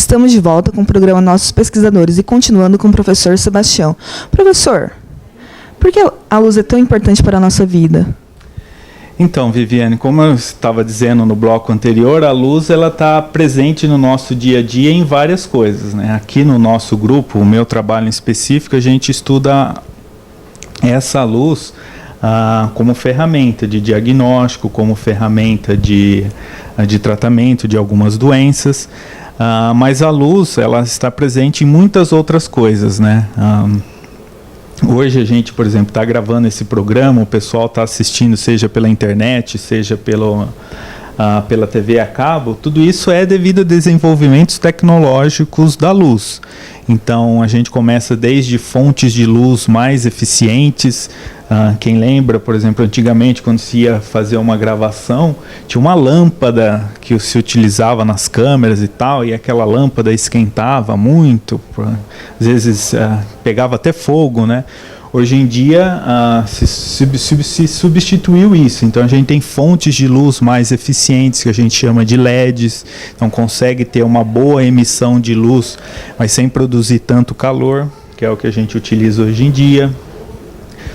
Estamos de volta com o programa Nossos Pesquisadores e continuando com o professor Sebastião. Professor, por que a luz é tão importante para a nossa vida? Então, Viviane, como eu estava dizendo no bloco anterior, a luz ela está presente no nosso dia a dia em várias coisas, né? Aqui no nosso grupo, o meu trabalho em específico, a gente estuda essa luz como ferramenta de diagnóstico, como ferramenta de tratamento de algumas doenças, mas a luz ela está presente em muitas outras coisas, né? Hoje a gente, por exemplo, está gravando esse programa, o pessoal está assistindo, seja pela internet, seja pela TV a cabo, tudo isso é devido a desenvolvimentos tecnológicos da luz. Então a gente começa desde fontes de luz mais eficientes. Quem lembra, por exemplo, antigamente quando se ia fazer uma gravação, tinha uma lâmpada que se utilizava nas câmeras e tal, e aquela lâmpada esquentava muito, às vezes pegava até fogo, né? Hoje em dia se substituiu isso, então a gente tem fontes de luz mais eficientes que a gente chama de LEDs, então consegue ter uma boa emissão de luz, mas sem produzir tanto calor, que é o que a gente utiliza hoje em dia.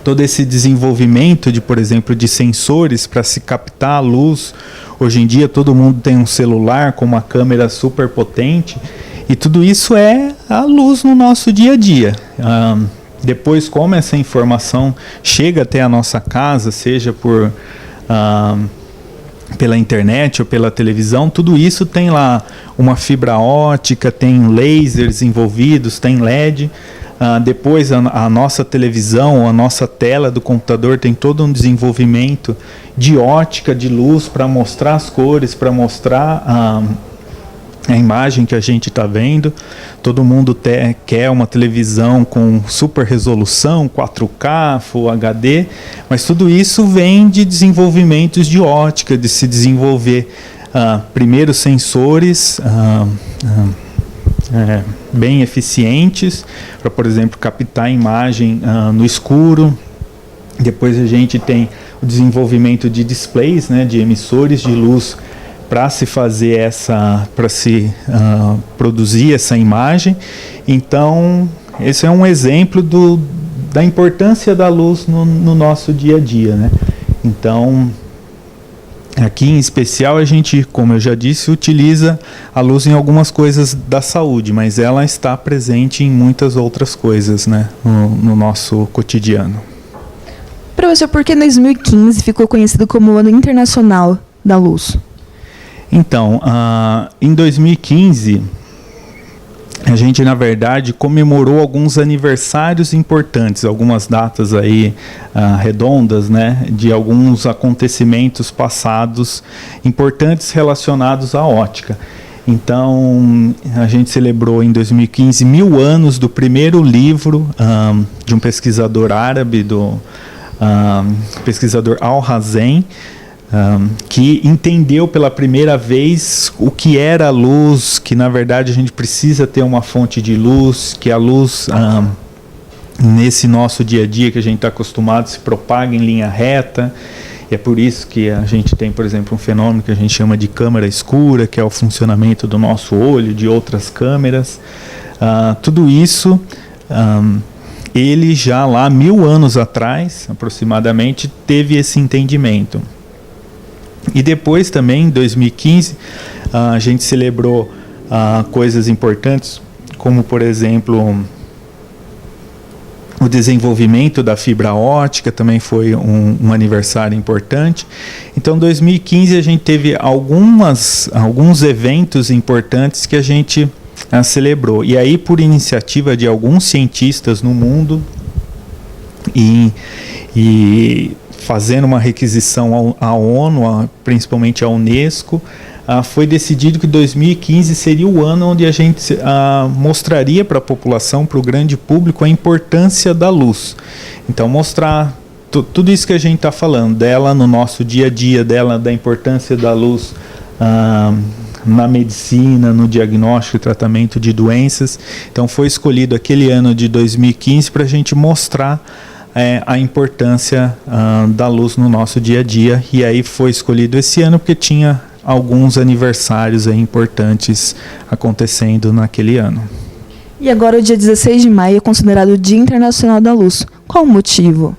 Todo esse desenvolvimento de, por exemplo, de sensores para se captar a luz, hoje em dia todo mundo tem um celular com uma câmera super potente, e tudo isso é a luz no nosso dia a dia. Depois, como essa informação chega até a nossa casa, seja pela internet ou pela televisão, tudo isso tem lá uma fibra ótica, tem lasers envolvidos, tem LED. Depois a nossa televisão, a nossa tela do computador tem todo um desenvolvimento de ótica, de luz para mostrar as cores, para mostrar a imagem que a gente está vendo. Todo mundo quer uma televisão com super resolução, 4K, Full HD, mas tudo isso vem de desenvolvimentos de ótica, de se desenvolver primeiro sensores bem eficientes para, por exemplo, captar a imagem no escuro. Depois a gente tem o desenvolvimento de displays, né, de emissores de luz para se fazer produzir essa imagem. Então, esse é um exemplo da importância da luz no nosso dia a dia, né? Então, aqui em especial a gente, como eu já disse, utiliza a luz em algumas coisas da saúde, mas ela está presente em muitas outras coisas, né, no nosso cotidiano. Professor, por que 2015 ficou conhecido como o Ano Internacional da Luz? Então, em 2015, a gente, na verdade, comemorou alguns aniversários importantes, algumas datas aí redondas, né, de alguns acontecimentos passados importantes relacionados à ótica. Então, a gente celebrou em 2015 1000 anos do primeiro livro de um pesquisador árabe, do pesquisador Al-Hazen, que entendeu pela primeira vez o que era a luz, que na verdade a gente precisa ter uma fonte de luz, que a luz nesse nosso dia a dia que a gente está acostumado se propaga em linha reta, e é por isso que a gente tem, por exemplo, um fenômeno que a gente chama de câmara escura, que é o funcionamento do nosso olho, de outras câmeras. Tudo isso ele já lá 1000 anos atrás, aproximadamente, teve esse entendimento. E depois também, em 2015, a gente celebrou coisas importantes, como, por exemplo, o desenvolvimento da fibra ótica, também foi um aniversário importante. Então, em 2015, a gente teve alguns eventos importantes que a gente celebrou. E aí, por iniciativa de alguns cientistas no mundo e fazendo uma requisição à ONU, principalmente à Unesco, foi decidido que 2015 seria o ano onde a gente mostraria para a população, para o grande público, a importância da luz. Então, mostrar tudo isso que a gente está falando, dela no nosso dia a dia, da importância da luz na medicina, no diagnóstico e tratamento de doenças. Então, foi escolhido aquele ano de 2015 para a gente mostrar a importância da luz no nosso dia a dia, e aí foi escolhido esse ano porque tinha alguns aniversários aí importantes acontecendo naquele ano. E agora o dia 16 de maio é considerado o Dia Internacional da Luz. Qual o motivo?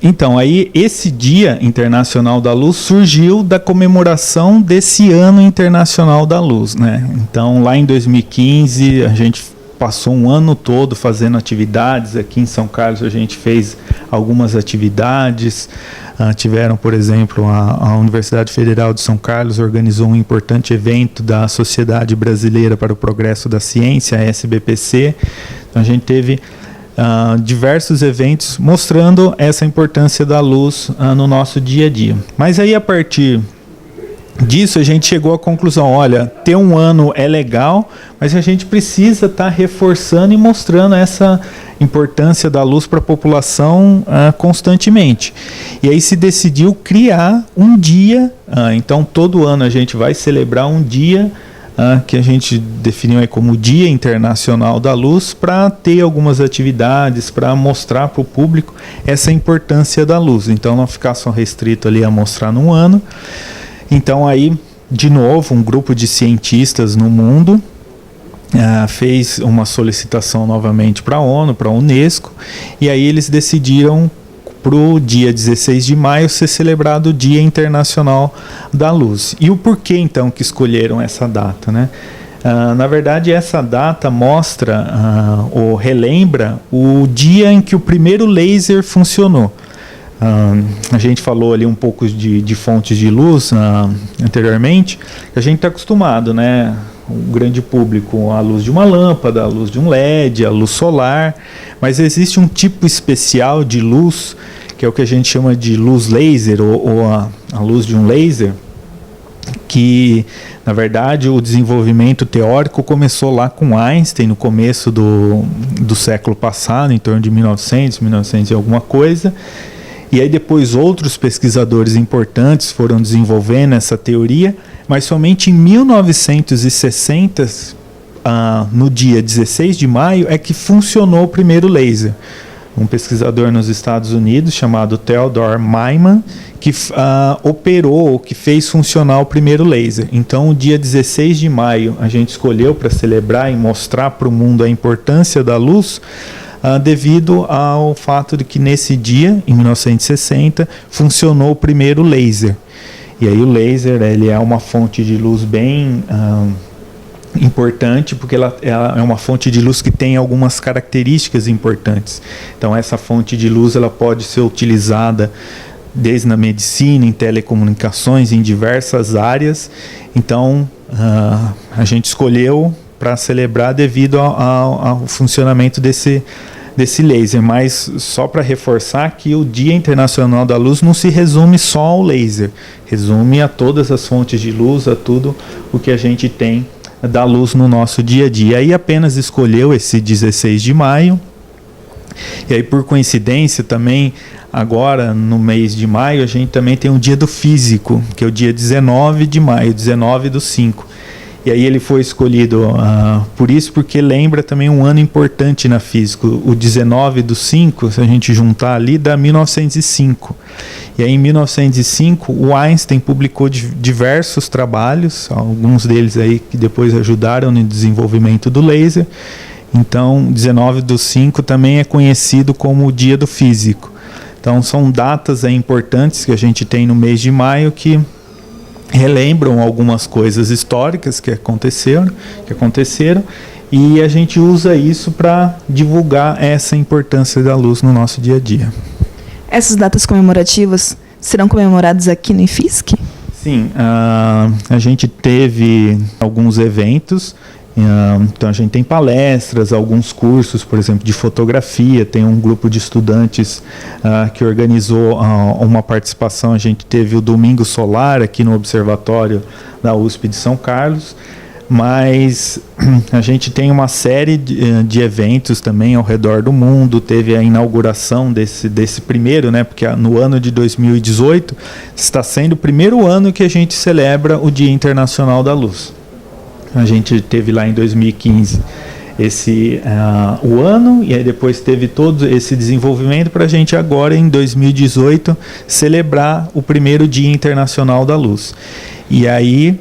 Então, aí esse Dia Internacional da Luz surgiu da comemoração desse Ano Internacional da Luz, né? Então, lá em 2015, a gente passou um ano todo fazendo atividades. Aqui em São Carlos a gente fez algumas atividades. Tiveram, por exemplo, a Universidade Federal de São Carlos organizou um importante evento da Sociedade Brasileira para o Progresso da Ciência, a SBPC. Então, a gente teve diversos eventos mostrando essa importância da luz no nosso dia a dia. Mas aí, a partir disso, a gente chegou à conclusão: olha, ter um ano é legal, mas a gente precisa estar reforçando e mostrando essa importância da luz para a população constantemente. E aí se decidiu criar um dia. Então, todo ano a gente vai celebrar um dia que a gente definiu aí como Dia Internacional da Luz, para ter algumas atividades, para mostrar para o público essa importância da luz. Então, não ficar só restrito ali a mostrar num ano. Então, aí, de novo, um grupo de cientistas no mundo fez uma solicitação novamente para a ONU, para a Unesco, e aí eles decidiram para o dia 16 de maio ser celebrado o Dia Internacional da Luz. E o porquê, então, que escolheram essa data, né? Na verdade, essa data mostra ou relembra o dia em que o primeiro laser funcionou. A gente falou ali um pouco de fontes de luz anteriormente. A gente está acostumado, né? O grande público, a luz de uma lâmpada, a luz de um LED, a luz solar, mas existe um tipo especial de luz, que é o que a gente chama de luz laser, ou a luz de um laser, que, na verdade, o desenvolvimento teórico começou lá com Einstein, no começo do século passado, em torno de 1900 e alguma coisa. E aí depois outros pesquisadores importantes foram desenvolvendo essa teoria, mas somente em 1960, no dia 16 de maio, é que funcionou o primeiro laser. Um pesquisador nos Estados Unidos chamado Theodore Maiman, que operou, que fez funcionar o primeiro laser. Então, o dia 16 de maio a gente escolheu para celebrar e mostrar para o mundo a importância da luz, devido ao fato de que nesse dia, em 1960, funcionou o primeiro laser. E aí o laser, ele é uma fonte de luz bem importante, porque ela é uma fonte de luz que tem algumas características importantes. Então, essa fonte de luz ela pode ser utilizada desde na medicina, em telecomunicações, em diversas áreas. Então, a gente escolheu para celebrar devido ao funcionamento desse laser, mas só para reforçar que o Dia Internacional da Luz não se resume só ao laser, resume a todas as fontes de luz, a tudo o que a gente tem da luz no nosso dia a dia. Aí apenas escolheu esse 16 de maio, e aí por coincidência também, agora no mês de maio, a gente também tem um dia do físico, que é o dia 19 de maio, 19/5. E aí ele foi escolhido por isso, porque lembra também um ano importante na física. O 19/5, se a gente juntar ali, dá 1905. E aí em 1905 o Einstein publicou diversos trabalhos, alguns deles aí que depois ajudaram no desenvolvimento do laser. Então 19/5 também é conhecido como o Dia do Físico. Então são datas importantes que a gente tem no mês de maio que relembram algumas coisas históricas que aconteceram, e a gente usa isso para divulgar essa importância da luz no nosso dia a dia. Essas datas comemorativas serão comemoradas aqui no IFSC? Sim, a gente teve alguns eventos. Então a gente tem palestras, alguns cursos, por exemplo, de fotografia. Tem um grupo de estudantes que organizou uma participação. A gente teve o Domingo Solar aqui no Observatório da USP de São Carlos, mas a gente tem uma série de eventos também ao redor do mundo. Teve a inauguração desse primeiro, né, porque no ano de 2018 está sendo o primeiro ano que a gente celebra o Dia Internacional da Luz. A gente teve lá em 2015 o ano, e aí depois teve todo esse desenvolvimento para a gente agora, em 2018, celebrar o primeiro Dia Internacional da Luz. E aí,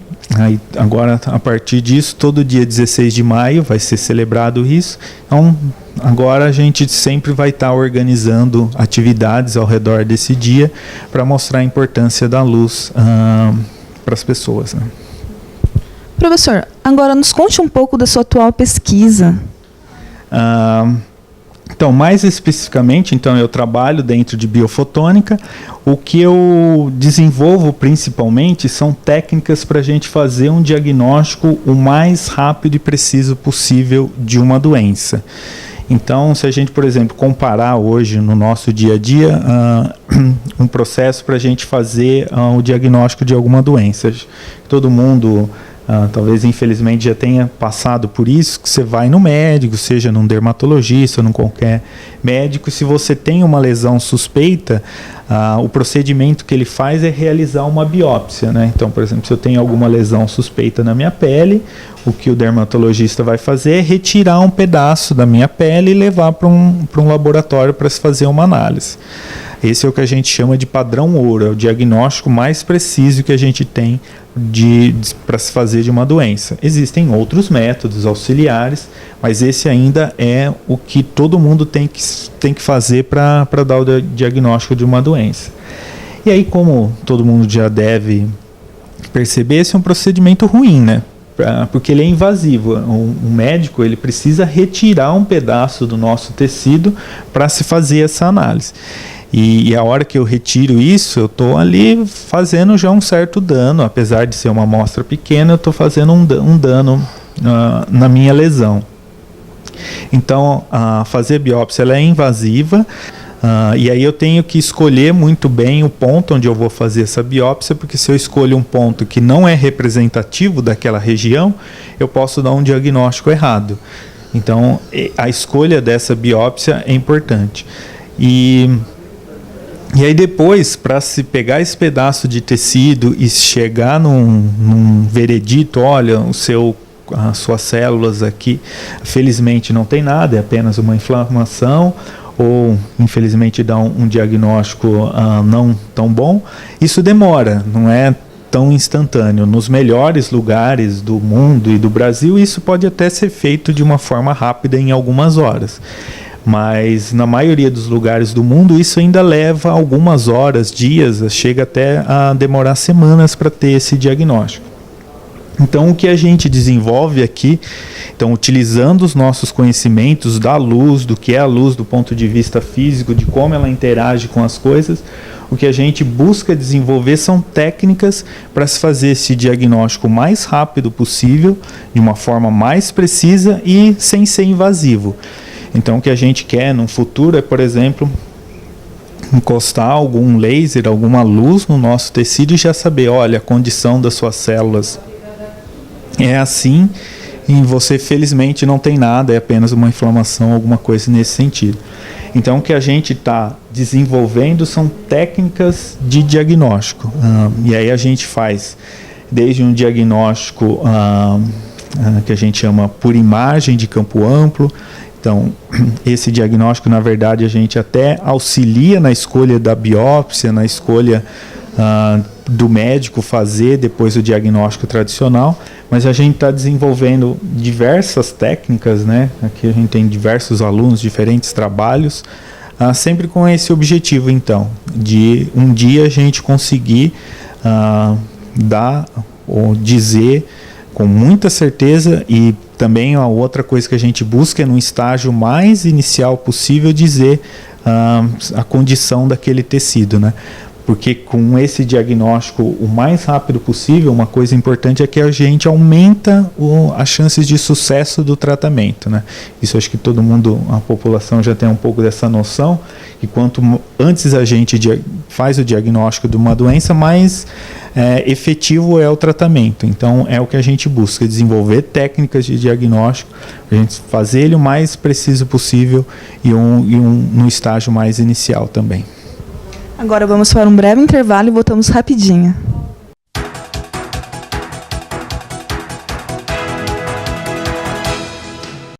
agora, a partir disso, todo dia 16 de maio vai ser celebrado isso. Então, agora a gente sempre vai estar organizando atividades ao redor desse dia para mostrar a importância da luz para as pessoas, né? Professor, agora nos conte um pouco da sua atual pesquisa. Então, mais especificamente, eu trabalho dentro de biofotônica. O que eu desenvolvo principalmente são técnicas para a gente fazer um diagnóstico o mais rápido e preciso possível de uma doença. Então, se a gente, por exemplo, comparar hoje no nosso dia a dia um processo para a gente fazer o diagnóstico de alguma doença. Todo mundo, talvez infelizmente já tenha passado por isso, que você vai no médico, seja num dermatologista ou num qualquer médico, se você tem uma lesão suspeita, o procedimento que ele faz é realizar uma biópsia, né? Então, por exemplo, se eu tenho alguma lesão suspeita na minha pele, o que o dermatologista vai fazer é retirar um pedaço da minha pele e levar para um laboratório para se fazer uma análise. Esse é o que a gente chama de padrão ouro, é o diagnóstico mais preciso que a gente tem para se fazer de uma doença. Existem outros métodos auxiliares, mas esse ainda é o que todo mundo tem que fazer para dar o diagnóstico de uma doença. E aí, como todo mundo já deve perceber, esse é um procedimento ruim, né? Porque ele é invasivo. O médico ele precisa retirar um pedaço do nosso tecido para se fazer essa análise. E a hora que eu retiro isso, eu estou ali fazendo já um certo dano, apesar de ser uma amostra pequena, eu estou fazendo um dano na minha lesão. Então, fazer biópsia ela é invasiva, e aí eu tenho que escolher muito bem o ponto onde eu vou fazer essa biópsia, porque se eu escolho um ponto que não é representativo daquela região, eu posso dar um diagnóstico errado. Então, a escolha dessa biópsia é importante. E aí depois, para se pegar esse pedaço de tecido e chegar num veredito, olha, as suas células aqui, felizmente não tem nada, é apenas uma inflamação, ou infelizmente dá um diagnóstico não tão bom, isso demora, não é tão instantâneo. Nos melhores lugares do mundo e do Brasil, isso pode até ser feito de uma forma rápida em algumas horas. Mas na maioria dos lugares do mundo isso ainda leva algumas horas, dias, chega até a demorar semanas para ter esse diagnóstico. Então o que a gente desenvolve aqui, utilizando os nossos conhecimentos da luz, do que é a luz do ponto de vista físico, de como ela interage com as coisas, o que a gente busca desenvolver são técnicas para se fazer esse diagnóstico o mais rápido possível, de uma forma mais precisa e sem ser invasivo. Então, o que a gente quer no futuro é, por exemplo, encostar algum laser, alguma luz no nosso tecido e já saber, olha, a condição das suas células é assim e você felizmente não tem nada, é apenas uma inflamação, alguma coisa nesse sentido. Então, o que a gente está desenvolvendo são técnicas de diagnóstico. E aí a gente faz desde um diagnóstico que a gente chama por imagem de campo amplo. Então, esse diagnóstico, na verdade, a gente até auxilia na escolha da biópsia, na escolha do médico fazer depois o diagnóstico tradicional, mas a gente está desenvolvendo diversas técnicas, né? Aqui a gente tem diversos alunos, diferentes trabalhos, sempre com esse objetivo, então, de um dia a gente conseguir dar ou dizer com muita certeza, e também a outra coisa que a gente busca é no estágio mais inicial possível dizer a condição daquele tecido, né? Porque com esse diagnóstico o mais rápido possível, uma coisa importante é que a gente aumenta as chances de sucesso do tratamento, né? Isso acho que todo mundo, a população já tem um pouco dessa noção, que quanto antes a gente faz o diagnóstico de uma doença, mais efetivo é o tratamento. Então é o que a gente busca, desenvolver técnicas de diagnóstico, a gente fazer ele o mais preciso possível e no estágio mais inicial também. Agora vamos para um breve intervalo e voltamos rapidinho.